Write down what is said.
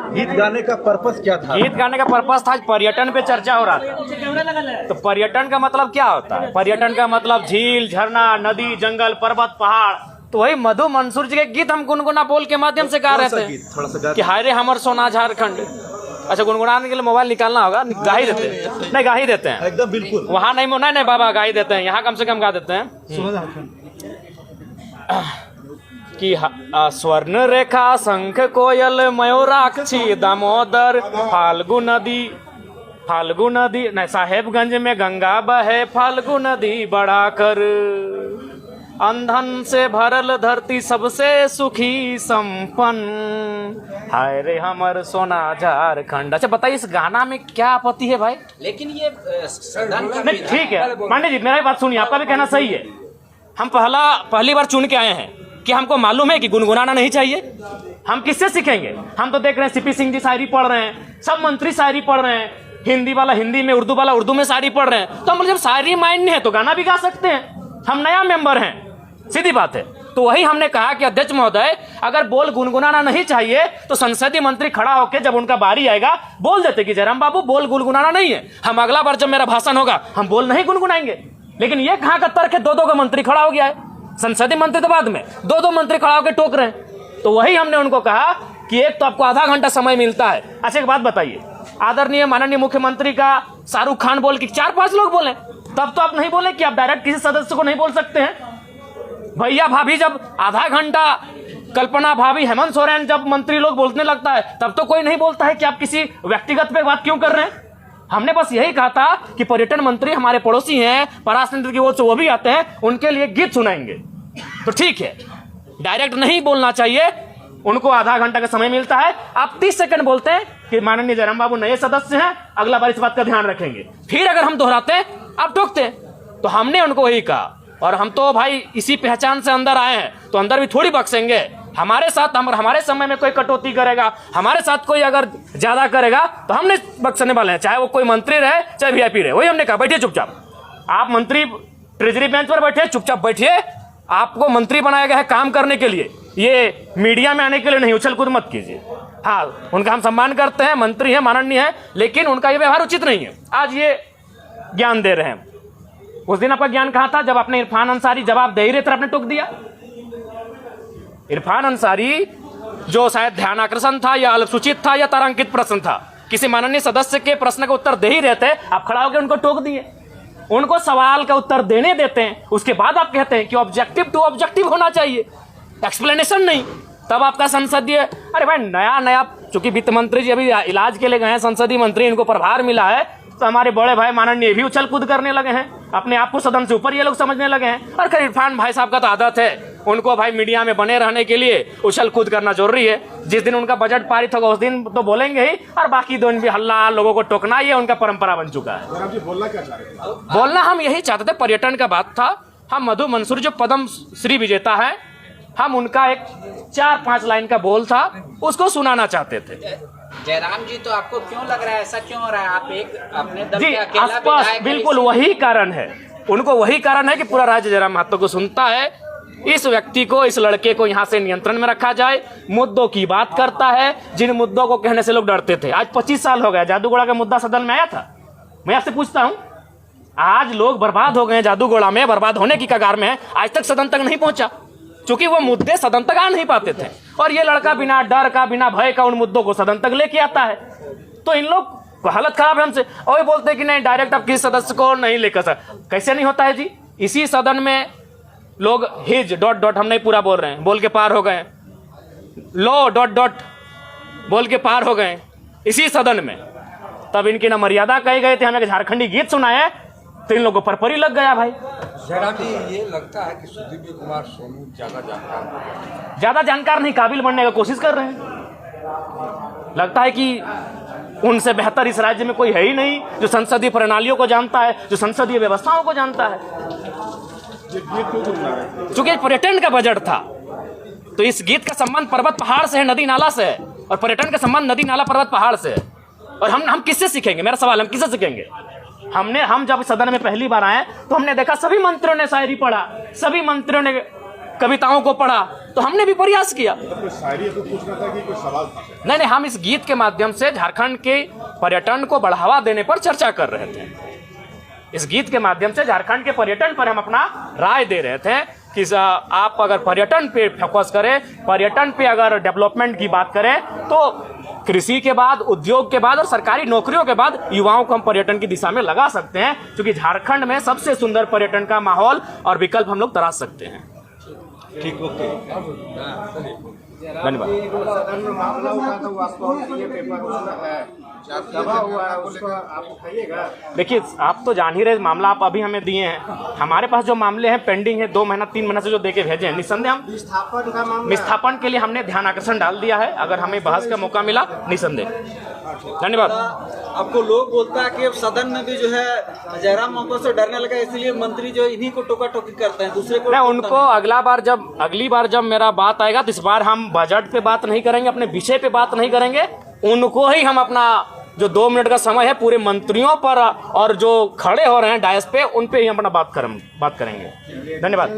गीत गाने का पर्पस क्या था? गीत गाने का पर्पस था पर्यटन पे चर्चा हो रहा था। तो पर्यटन का मतलब क्या होता है? पर्यटन का मतलब झील, झरना, नदी, जंगल, पर्वत, पहाड़। तो वही मधु मंसूर जी के गीत हम गुनगुना बोल के माध्यम से गा रहे थे थोड़ा सा कि हाय रे हमर सोना झारखंड। अच्छा, गुनगुनाने के लिए मोबाइल निकालना होगा, गा ही देते हैं। नहीं, गा ही देते हैं एकदम बिल्कुल। वहाँ नहीं, नहीं बाबा, गा ही देते हैं। यहाँ कम से कम गा देते हैं कि स्वर्ण रेखा, शंख, कोयल, मयूराक्षी, दामोदर, फाल्गु नदी नहीं, साहेबगंज में गंगा बहे, फाल्गु नदी बढ़ाकर, अंधन से भरल धरती सबसे सुखी संपन्न, हाय रे हमर सोना झारखंड। अच्छा बताइए, इस गाना में क्या आपत्ति है भाई? लेकिन ये नहीं, ठीक है पांडे जी, मेरा बात सुनिए, आपका भी कहना सही है। हम पहली बार चुन के आए हैं कि हमको मालूम है कि गुनगुनाना नहीं चाहिए। हम किससे सीखेंगे? हम तो देख रहे हैं सीपी सिंह जी शायरी पढ़ रहे हैं, सब मंत्री शायरी पढ़ रहे हैं, हिंदी वाला हिंदी में, उर्दू वाला उर्दू में शायरी पढ़ रहे हैं। तो हम जब शायरी माइंड है तो गाना भी गा सकते हैं। हम नया मेंबर हैं, सीधी बात है। तो वही हमने कहा कि अध्यक्ष महोदय, अगर बोल गुनगुनाना नहीं चाहिए तो संसदीय मंत्री खड़ा होकर जब उनका बारी आएगा बोल देते कि जयराम बाबू बोल गुनगुनाना नहीं है, हम अगला बार जब मेरा भाषण होगा हम बोल नहीं गुनगुनाएंगे। लेकिन ये कहाँ का तर्क है? दो का मंत्री खड़ा हो गया है, संसदीय मंत्री तो बाद में, दो मंत्री खड़ा होकर टोक रहे हैं। तो वही हमने उनको कहा कि एक तो आपको आधा घंटा समय मिलता है। अच्छा एक बात बताइए, आदरणीय माननीय मुख्यमंत्री का शाहरुख खान बोल के 4-5 लोग बोले, तब तो आप नहीं बोले कि आप डायरेक्ट किसी सदस्य को नहीं बोल सकते हैं। भैया भाभी जब आधा घंटा, कल्पना भाभी, हेमंत सोरेन जब मंत्री लोग बोलने लगता है तब तो कोई नहीं बोलता है कि आप किसी व्यक्तिगत पे बात क्यों कर रहे हैं। हमने बस यही कहा था कि पर्यटन मंत्री हमारे पड़ोसी हैं, पराशर की ओर से वो भी आते हैं, उनके लिए गीत सुनाएंगे तो ठीक है, डायरेक्ट नहीं बोलना चाहिए। उनको आधा घंटा का समय मिलता है, आप 30 सेकंड बोलते हैं कि माननीय जयराम बाबू नए सदस्य हैं, अगला बार इस बात का ध्यान रखेंगे। फिर अगर हम दोहराते हैं आप टोकते हैं। तो हमने उनको वही कहा, और हम तो भाई इसी पहचान से अंदर आए हैं, तो अंदर भी थोड़ी बख्शेंगे। हमारे साथ हमारे समय में कोई कटौती करेगा, हमारे साथ कोई अगर ज्यादा करेगा तो हमने बख्शने वाले हैं, चाहे वो कोई मंत्री रहे चाहे वीआईपी रहे। वही हमने कहा, बैठिए चुपचाप। आप मंत्री ट्रेजरी बेंच पर बैठे, चुपचाप बैठिए। आपको मंत्री बनाया गया है काम करने के लिए, ये मीडिया में आने के लिए नहीं। उछल कूद मत कीजिए। हाँ, उनका हम सम्मान करते हैं, मंत्री है, माननीय है, लेकिन उनका ये व्यवहार उचित नहीं है। आज ये ज्ञान दे रहे हैं, उस दिन आपका ज्ञान कहाँ था? जब आपने इरफान अंसारी जवाब दे ही रहे थे, आपने टोक दिया। इरफान अंसारी जो शायद ध्यानाकर्षण था या अल्पसूचित था या तारांकित प्रश्न था, किसी माननीय सदस्य के प्रश्न का उत्तर दे ही रहे थे, आप खड़ा होकर उनको टोक दिए। उनको सवाल का उत्तर देने देते हैं, उसके बाद आप कहते हैं कि ऑब्जेक्टिव टू ऑब्जेक्टिव होना चाहिए, एक्सप्लेनेशन नहीं। तब आपका संसदीय, अरे भाई नया चूंकि वित्त मंत्री जी अभी इलाज के लिए गए हैं, संसदीय मंत्री, इनको प्रभार मिला है, तो हमारे बड़े भाई माननीय भी उछल कूद करने लगे हैं, अपने आप को सदन से ऊपर ये लोग समझने लगे हैं। और खैर इरफान भाई साहब का तो आदत है, उनको भाई मीडिया में बने रहने के लिए उछल कूद करना जरूरी है। जिस दिन उनका बजट पारित होगा उस दिन तो बोलेंगे ही, और बाकी दिन भी हल्ला, लोगों को टोकना, ये उनका परंपरा बन चुका है। बोलना क्या चाह रहे थे? बोलना हम यही चाहते थे, पर्यटन का बात था। हम मधु मंसूर जो पद्म श्री विजेता है, हम उनका एक 4-5 लाइन का बोल था, उसको सुनाना चाहते थे। जयराम जी, तो आपको क्यों लग रहा है ऐसा क्यों हो रहा है? आप एक अपने दम जी पे अकेला आसपास विधायक, बिल्कुल वही कारण है, उनको वही कारण है कि पूरा राज्य जयराम महतो को सुनता है। इस व्यक्ति को, इस लड़के को यहाँ से नियंत्रण में रखा जाए, मुद्दों की बात करता है, जिन मुद्दों को कहने से लोग डरते थे। आज 25 साल हो गया, जादूगोड़ा का मुद्दा सदन में आया था। मैं आपसे पूछता हूँ, आज लोग बर्बाद हो गए, जादूगोड़ा में बर्बाद होने की कगार में है, आज तक सदन तक नहीं पहुंचा, क्योंकि वो मुद्दे सदन तक आ नहीं पाते थे। और ये लड़का बिना डर का, बिना भय का उन मुद्दों को सदन तक लेके आता है। तो इन लोग हालत खराब है हमसे, और ये बोलते हैं कि नहीं डायरेक्ट आप किसी सदस्य को नहीं लेकर सकते। कैसे नहीं होता है जी? इसी सदन में लोग हिज ... हम नहीं पूरा बोल रहे हैं, बोल के पार हो गए, लो ... बोल के पार हो गए इसी सदन में। तब इनकी ना मर्यादा कहे गए थे, हमें झारखंडी गीत सुनाए, तो इन लोगों पर परी लग गया भाई। जयराम जी, ये लगता है कि सुदीप कुमार सोनू ज्यादा जानकार नहीं, काबिल बनने का कोशिश कर रहे हैं। लगता है कि उनसे बेहतर इस राज्य में कोई है ही नहीं जो संसदीय प्रणालियों को जानता है, जो संसदीय व्यवस्थाओं को जानता है। चूंकि पर्यटन का बजट था, तो इस गीत का संबंध पर्वत पहाड़ से है, नदी नाला से है, और पर्यटन का संबंध नदी नाला पर्वत पहाड़ से है। और हम किससे सीखेंगे? मेरा सवाल, हम किससे सीखेंगे? हम जब सदन में पहली बार आए तो हमने देखा सभी मंत्रियों ने शायरी पढ़ा, सभी मंत्रियों ने कविताओं को पढ़ा, तो हमने भी प्रयास किया। कोई शायरी को पूछना था कि कोई सवाल था? नहीं, हम इस गीत के माध्यम से झारखंड के पर्यटन को बढ़ावा देने पर चर्चा कर रहे थे। इस गीत के माध्यम से झारखंड के पर्यटन पर हम अपना राय दे रहे थे कि आप अगर पर्यटन पे फोकस करें, पर्यटन पे अगर डेवलपमेंट की बात करें, तो कृषि के बाद, उद्योग के बाद और सरकारी नौकरियों के बाद युवाओं को हम पर्यटन की दिशा में लगा सकते हैं, क्योंकि झारखंड में सबसे सुंदर पर्यटन का माहौल और विकल्प हम लोग तराश सकते हैं। ठीक, ओके। धन्यवाद। देखिए, आप तो जान ही रहे मामला आप अभी हमें दिए हैं। हमारे पास जो मामले हैं पेंडिंग है 2 महीना 3 महीना से जो देके भेजे हैं, निस्संदेह हम विस्थापन के लिए हमने ध्यान आकर्षण डाल दिया है। अगर हमें बहस का मौका मिला, निस्संदेह। धन्यवाद। आपको लोग बोलता है कि अब सदन में भी जो है जयराम महतो से डरने लगा, इसलिए मंत्री जो इन्हीं को टोका टोकी करते हैं, दूसरे को नहीं, उनको अगली बार जब मेरा बात आएगा तो इस बार हम बजट पे बात नहीं करेंगे, अपने विषय पे बात नहीं करेंगे। उनको ही हम अपना जो 2 मिनट का समय है पूरे मंत्रियों पर और जो खड़े हो रहे हैं डायस पे, उन पे ही हम अपना बात करेंगे। धन्यवाद।